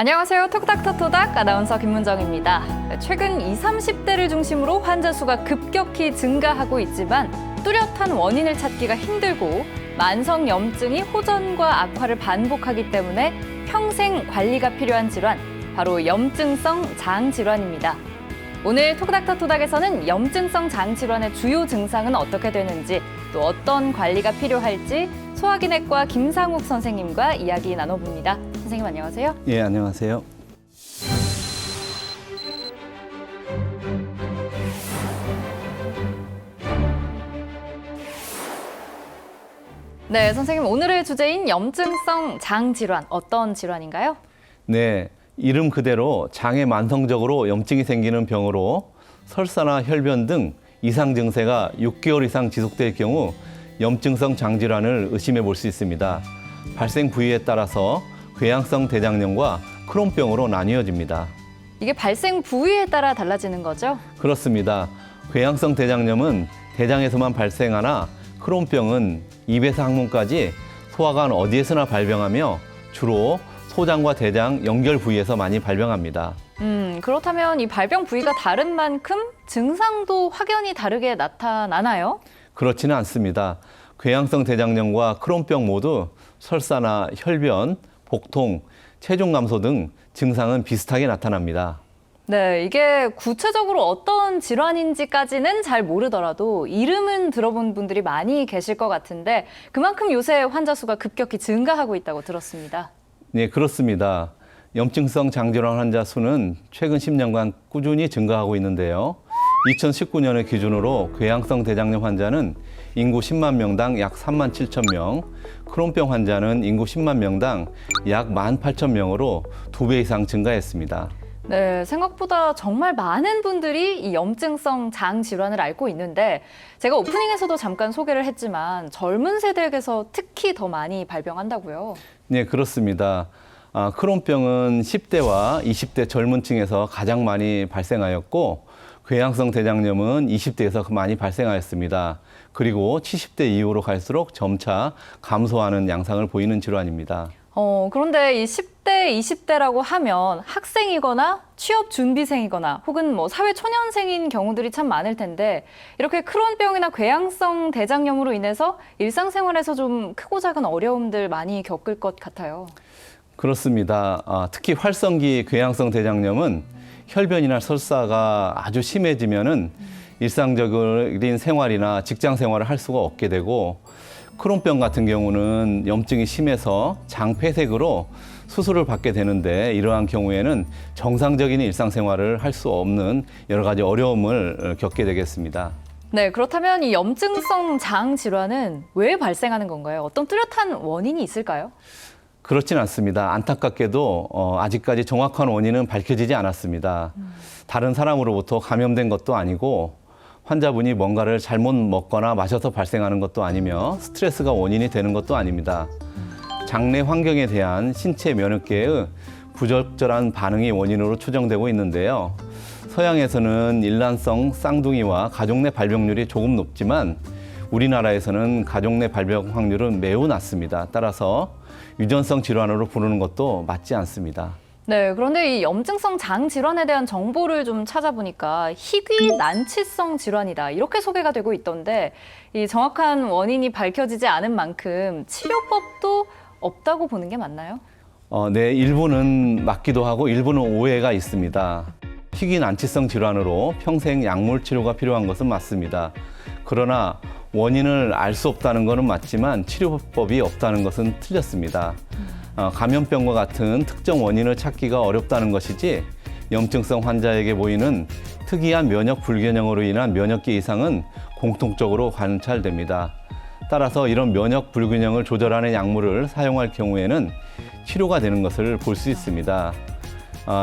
안녕하세요. 톡닥터토닥 아나운서 김문정입니다. 최근 20, 30대를 중심으로 환자 수가 급격히 증가하고 있지만 뚜렷한 원인을 찾기가 힘들고 만성 염증이 호전과 악화를 반복하기 때문에 평생 관리가 필요한 질환, 바로 염증성 장 질환입니다. 오늘 톡닥터토닥에서는 염증성 장 질환의 주요 증상은 어떻게 되는지, 또 어떤 관리가 필요할지 소화기내과 김상욱 선생님과 이야기 나눠봅니다. 선생님 안녕하세요. 예, 안녕하세요. 네, 선생님 오늘의 주제인 염증성 장 질환, 어떤 질환인가요? 네, 이름 그대로 장에 만성적으로 염증이 생기는 병으로 설사나 혈변 등 이상 증세가 6개월 이상 지속될 경우 염증성 장 질환을 의심해 볼 수 있습니다. 발생 부위에 따라서 궤양성 대장염과 크론병으로 나뉘어집니다. 이게 발생 부위에 따라 달라지는 거죠? 그렇습니다. 궤양성 대장염은 대장에서만 발생하나 크론병은 입에서 항문까지 소화관 어디에서나 발병하며 주로 소장과 대장 연결 부위에서 많이 발병합니다. 그렇다면 이 발병 부위가 다른 만큼 증상도 확연히 다르게 나타나나요? 그렇지는 않습니다. 궤양성 대장염과 크론병 모두 설사나 혈변, 복통, 체중 감소 등 증상은 비슷하게 나타납니다. 네, 이게 구체적으로 어떤 질환인지까지는 잘 모르더라도 이름은 들어본 분들이 많이 계실 것 같은데 그만큼 요새 환자 수가 급격히 증가하고 있다고 들었습니다. 네, 그렇습니다. 염증성 장질환 환자 수는 최근 10년간 꾸준히 증가하고 있는데요. 2019년을 기준으로 궤양성 대장염 환자는 인구 10만 명당 약 3만 7천 명, 크론병 환자는 인구 10만 명당 약 1만 8천 명으로 2배 이상 증가했습니다. 네, 생각보다 정말 많은 분들이 이 염증성 장 질환을 앓고 있는데 제가 오프닝에서도 잠깐 소개를 했지만 젊은 세대에게서 특히 더 많이 발병한다고요? 네, 그렇습니다. 크론병은 10대와 20대 젊은 층에서 가장 많이 발생하였고 궤양성 대장염은 20대에서 많이 발생하였습니다. 그리고 70대 이후로 갈수록 점차 감소하는 양상을 보이는 질환입니다. 그런데 이 10대, 20대라고 하면 학생이거나 취업 준비생이거나 혹은 뭐 사회 초년생인 경우들이 참 많을 텐데 이렇게 크론병이나 궤양성 대장염으로 인해서 일상생활에서 좀 크고 작은 어려움들 많이 겪을 것 같아요. 그렇습니다. 특히 활성기 궤양성 대장염은 혈변이나 설사가 아주 심해지면은 일상적인 생활이나 직장 생활을 할 수가 없게 되고 크론병 같은 경우는 염증이 심해서 장 폐색으로 수술을 받게 되는데 이러한 경우에는 정상적인 일상생활을 할 수 없는 여러 가지 어려움을 겪게 되겠습니다. 네, 그렇다면 이 염증성 장 질환은 왜 발생하는 건가요? 어떤 뚜렷한 원인이 있을까요? 그렇진 않습니다. 안타깝게도 아직까지 정확한 원인은 밝혀지지 않았습니다. 다른 사람으로부터 감염된 것도 아니고 환자분이 뭔가를 잘못 먹거나 마셔서 발생하는 것도 아니며 스트레스가 원인이 되는 것도 아닙니다. 장내 환경에 대한 신체 면역계의 부적절한 반응이 원인으로 추정되고 있는데요. 서양에서는 일란성 쌍둥이와 가족 내 발병률이 조금 높지만 우리나라에서는 가족 내 발병 확률은 매우 낮습니다. 따라서 유전성 질환으로 부르는 것도 맞지 않습니다. 네, 그런데 이 염증성 장 질환에 대한 정보를 좀 찾아보니까 희귀 난치성 질환이다 이렇게 소개가 되고 있던데 이 정확한 원인이 밝혀지지 않은 만큼 치료법도 없다고 보는 게 맞나요? 네, 일부는 맞기도 하고 일부는 오해가 있습니다. 희귀 난치성 질환으로 평생 약물 치료가 필요한 것은 맞습니다. 그러나 원인을 알 수 없다는 것은 맞지만 치료법이 없다는 것은 틀렸습니다. 감염병과 같은 특정 원인을 찾기가 어렵다는 것이지 염증성 환자에게 보이는 특이한 면역 불균형으로 인한 면역계 이상은 공통적으로 관찰됩니다. 따라서 이런 면역 불균형을 조절하는 약물을 사용할 경우에는 치료가 되는 것을 볼 수 있습니다.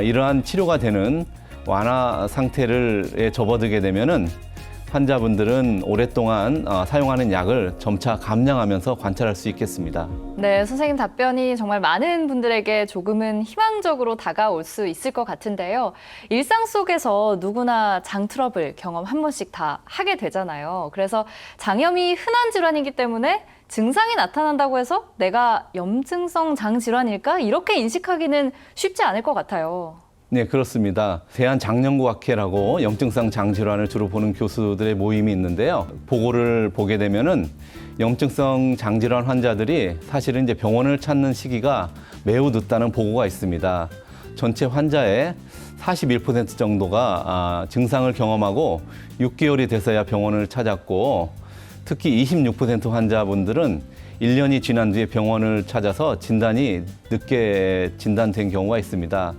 이러한 치료가 되는 완화 상태에 접어들게 되면은 환자분들은 오랫동안 사용하는 약을 점차 감량하면서 관찰할 수 있겠습니다. 네, 선생님 답변이 정말 많은 분들에게 조금은 희망적으로 다가올 수 있을 것 같은데요. 일상 속에서 누구나 장 트러블 경험 한 번씩 다 하게 되잖아요. 그래서 장염이 흔한 질환이기 때문에 증상이 나타난다고 해서 내가 염증성 장질환일까? 이렇게 인식하기는 쉽지 않을 것 같아요. 네, 그렇습니다. 대한장년구학회라고 염증성 장질환을 주로 보는 교수들의 모임이 있는데요. 보고를 보게 되면은 염증성 장질환 환자들이 사실은 이제 병원을 찾는 시기가 매우 늦다는 보고가 있습니다. 전체 환자의 41% 정도가 증상을 경험하고 6개월이 돼서야 병원을 찾았고, 특히 26% 환자분들은 1년이 지난 뒤에 병원을 찾아서 진단이 늦게 진단된 경우가 있습니다.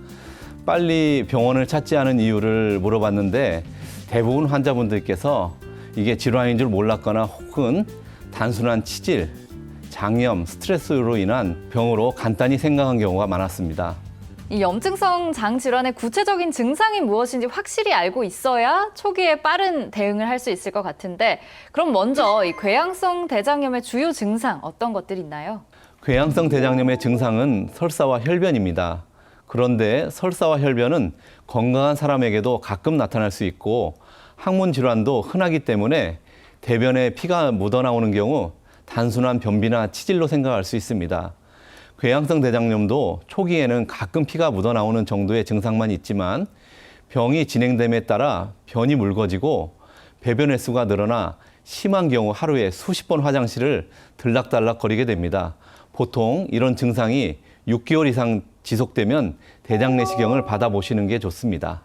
빨리 병원을 찾지 않은 이유를 물어봤는데 대부분 환자분들께서 이게 질환인 줄 몰랐거나 혹은 단순한 치질, 장염, 스트레스로 인한 병으로 간단히 생각한 경우가 많았습니다. 이 염증성 장질환의 구체적인 증상이 무엇인지 확실히 알고 있어야 초기에 빠른 대응을 할 수 있을 것 같은데, 그럼 먼저 이 궤양성 대장염의 주요 증상 어떤 것들이 있나요? 궤양성 대장염의 증상은 설사와 혈변입니다. 그런데 설사와 혈변은 건강한 사람에게도 가끔 나타날 수 있고 항문 질환도 흔하기 때문에 대변에 피가 묻어나오는 경우 단순한 변비나 치질로 생각할 수 있습니다. 궤양성 대장염도 초기에는 가끔 피가 묻어나오는 정도의 증상만 있지만 병이 진행됨에 따라 변이 묽어지고 배변 횟수가 늘어나 심한 경우 하루에 수십 번 화장실을 들락달락 거리게 됩니다. 보통 이런 증상이 6개월 이상 지속되면 대장 내시경을 받아보시는 게 좋습니다.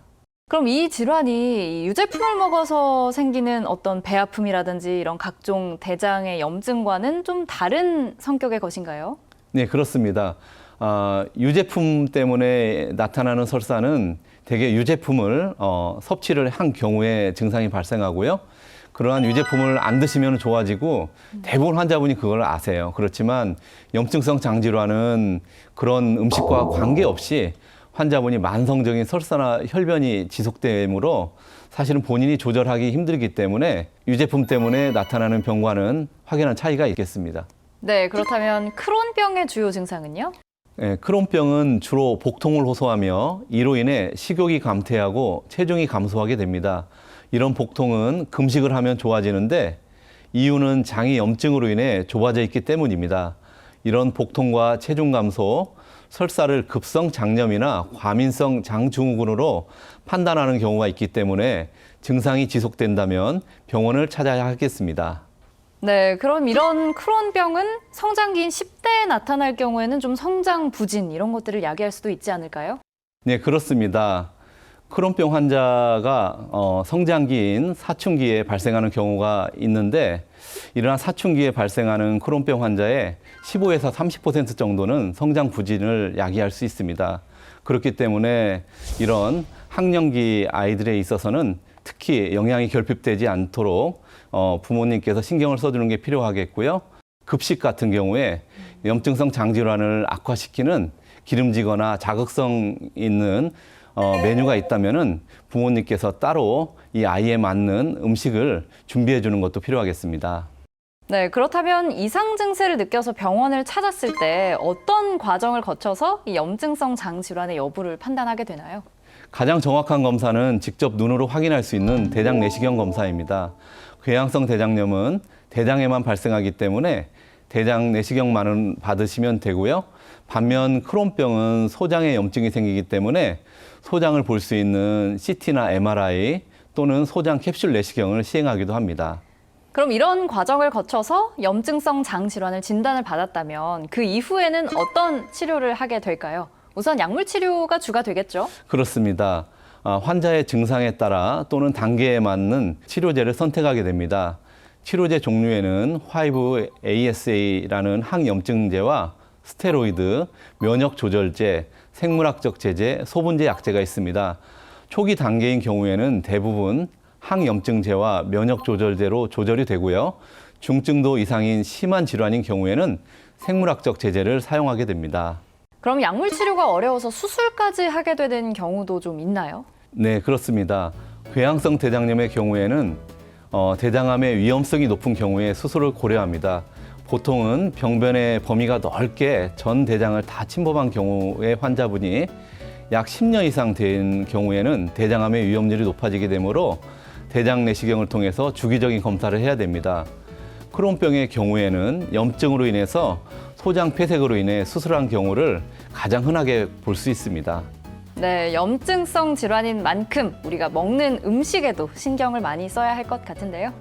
그럼 이 질환이 유제품을 먹어서 생기는 어떤 배아픔이라든지 이런 각종 대장의 염증과는 좀 다른 성격의 것인가요? 네, 그렇습니다. 유제품 때문에 나타나는 설사는 대개 유제품을 섭취를 한 경우에 증상이 발생하고요. 그러한 유제품을 안 드시면 좋아지고 대부분 환자분이 그걸 아세요. 그렇지만 염증성 장질환은 그런 음식과 관계없이 환자분이 만성적인 설사나 혈변이 지속되므로 사실은 본인이 조절하기 힘들기 때문에 유제품 때문에 나타나는 병과는 확연한 차이가 있겠습니다. 네, 그렇다면 크론병의 주요 증상은요? 네, 크론병은 주로 복통을 호소하며 이로 인해 식욕이 감퇴하고 체중이 감소하게 됩니다. 이런 복통은 금식을 하면 좋아지는데 이유는 장이 염증으로 인해 좁아져 있기 때문입니다. 이런 복통과 체중 감소, 설사를 급성 장염이나 과민성 장증후군으로 판단하는 경우가 있기 때문에 증상이 지속된다면 병원을 찾아야 하겠습니다. 네, 그럼 이런 크론병은 성장기인 10대에 나타날 경우에는 좀 성장 부진 이런 것들을 야기할 수도 있지 않을까요? 네, 그렇습니다. 크론병 환자가 성장기인 사춘기에 발생하는 경우가 있는데 이러한 사춘기에 발생하는 크론병 환자의 15에서 30% 정도는 성장 부진을 야기할 수 있습니다. 그렇기 때문에 이런 학령기 아이들에 있어서는 특히 영양이 결핍되지 않도록 부모님께서 신경을 써주는 게 필요하겠고요. 급식 같은 경우에 염증성 장질환을 악화시키는 기름지거나 자극성 있는 메뉴가 있다면은 부모님께서 따로 이 아이에 맞는 음식을 준비해 주는 것도 필요하겠습니다. 네, 그렇다면 이상 증세를 느껴서 병원을 찾았을 때 어떤 과정을 거쳐서 이 염증성 장질환의 여부를 판단하게 되나요? 가장 정확한 검사는 직접 눈으로 확인할 수 있는 대장 내시경 검사입니다. 궤양성 대장염은 대장에만 발생하기 때문에 대장 내시경만은 받으시면 되고요. 반면 크론병은 소장에 염증이 생기기 때문에 소장을 볼 수 있는 CT나 MRI 또는 소장 캡슐 내시경을 시행하기도 합니다. 그럼 이런 과정을 거쳐서 염증성 장질환을 진단을 받았다면 그 이후에는 어떤 치료를 하게 될까요? 우선 약물 치료가 주가 되겠죠? 그렇습니다. 환자의 증상에 따라 또는 단계에 맞는 치료제를 선택하게 됩니다. 치료제 종류에는 5-ASA라는 항염증제와 스테로이드, 면역 조절제, 생물학적 제제, 소분제 약제가 있습니다. 초기 단계인 경우에는 대부분 항염증제와 면역 조절제로 조절이 되고요. 중증도 이상인 심한 질환인 경우에는 생물학적 제제를 사용하게 됩니다. 그럼 약물 치료가 어려워서 수술까지 하게 되는 경우도 좀 있나요? 네, 그렇습니다. 궤양성 대장염의 경우에는 대장암의 위험성이 높은 경우에 수술을 고려합니다. 보통은 병변의 범위가 넓게 전 대장을 다 침범한 경우의 환자분이 약 10년 이상 된 경우에는 대장암의 위험률이 높아지게 되므로 대장 내시경을 통해서 주기적인 검사를 해야 됩니다. 크론병의 경우에는 염증으로 인해서 소장 폐색으로 인해 수술한 경우를 가장 흔하게 볼 수 있습니다. 네, 염증성 질환인 만큼 우리가 먹는 음식에도 신경을 많이 써야 할 것 같은데요.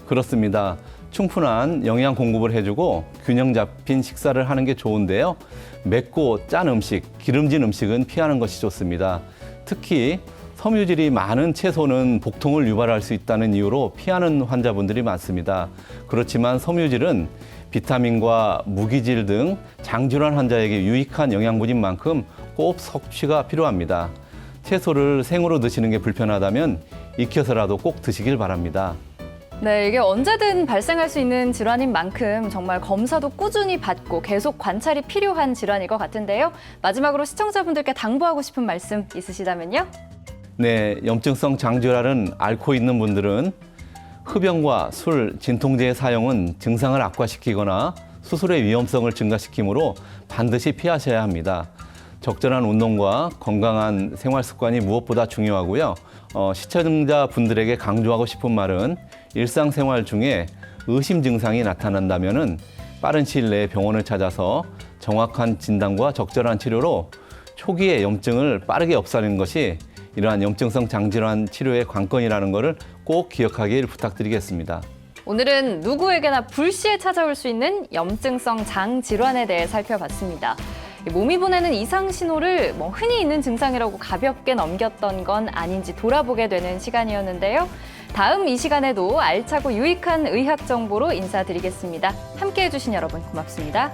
그렇습니다. 충분한 영양 공급을 해주고 균형 잡힌 식사를 하는 게 좋은데요. 맵고 짠 음식, 기름진 음식은 피하는 것이 좋습니다. 특히 섬유질이 많은 채소는 복통을 유발할 수 있다는 이유로 피하는 환자분들이 많습니다. 그렇지만 섬유질은 비타민과 무기질 등 장질환 환자에게 유익한 영양분인 만큼 꼭 섭취가 필요합니다. 채소를 생으로 드시는 게 불편하다면 익혀서라도 꼭 드시길 바랍니다. 네, 이게 언제든 발생할 수 있는 질환인 만큼 정말 검사도 꾸준히 받고 계속 관찰이 필요한 질환일 것 같은데요. 마지막으로 시청자분들께 당부하고 싶은 말씀 있으시다면요? 네, 염증성 장질환은 앓고 있는 분들은 흡연과 술, 진통제의 사용은 증상을 악화시키거나 수술의 위험성을 증가시키므로 반드시 피하셔야 합니다. 적절한 운동과 건강한 생활 습관이 무엇보다 중요하고요. 시청자분들에게 강조하고 싶은 말은 일상생활 중에 의심 증상이 나타난다면 빠른 시일 내에 병원을 찾아서 정확한 진단과 적절한 치료로 초기에 염증을 빠르게 없애는 것이 이러한 염증성 장질환 치료의 관건이라는 것을 꼭 기억하길 부탁드리겠습니다. 오늘은 누구에게나 불시에 찾아올 수 있는 염증성 장 질환에 대해 살펴봤습니다. 몸이 보내는 이상 신호를 흔히 있는 증상이라고 가볍게 넘겼던 건 아닌지 돌아보게 되는 시간이었는데요. 다음 이 시간에도 알차고 유익한 의학 정보로 인사드리겠습니다. 함께해 주신 여러분 고맙습니다.